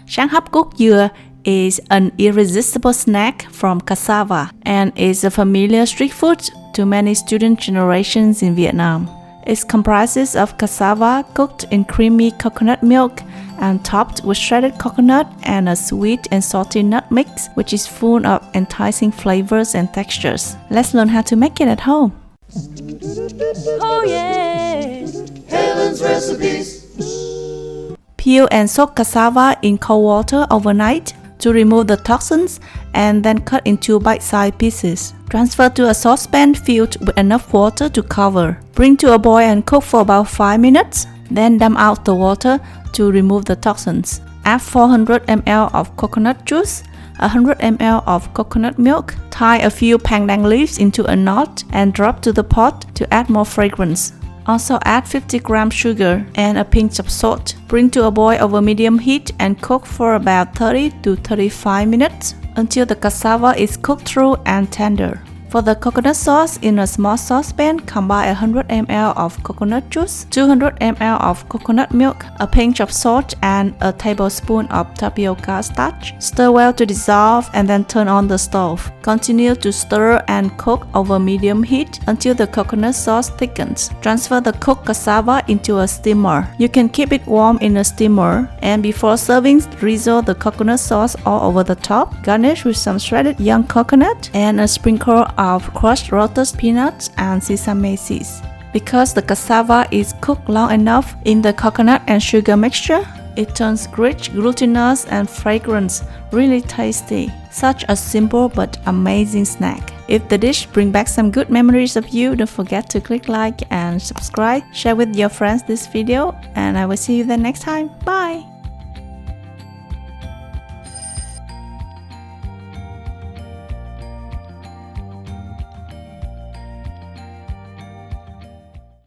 Sắn Hấp Cốt Dừa is an irresistible snack from cassava and is a familiar street food to many student generations in Vietnam. It comprises of cassava cooked in creamy coconut milk and topped with shredded coconut and a sweet and salty nut mix, which is full of enticing flavors and textures. Let's learn how to make it at home. Oh yeah! Helen's recipes. Peel and soak cassava in cold water overnight to remove the toxins and then cut into bite-sized pieces. Transfer to a saucepan filled with enough water to cover. Bring to a boil and cook for about 5 minutes. Then dump out the water to remove the toxins. Add 400 ml of coconut juice, 100 ml of coconut milk. Tie a few pandan leaves into a knot and drop to the pot to add more fragrance. Also add 50 grams sugar and a pinch of salt. Bring to a boil over medium heat and cook for about 30 to 35 minutes until the cassava is cooked through and tender. For the coconut sauce, in a small saucepan, combine 100 ml of coconut juice, 200 ml of coconut milk, a pinch of salt, and a tablespoon of tapioca starch. Stir well to dissolve and then turn on the stove. Continue to stir and cook over medium heat until the coconut sauce thickens. Transfer the cooked cassava into a steamer. You can keep it warm in a steamer, and before serving, drizzle the coconut sauce all over the top. Garnish with some shredded young coconut and a sprinkle of crushed roasted peanuts and sesame seeds. Because the cassava is cooked long enough in the coconut and sugar mixture, it turns rich, glutinous, and fragrant, really tasty. Such a simple but amazing snack. If the dish brings back some good memories of you, don't forget to click like and subscribe. Share with your friends this video, and I will see you then next time. Bye!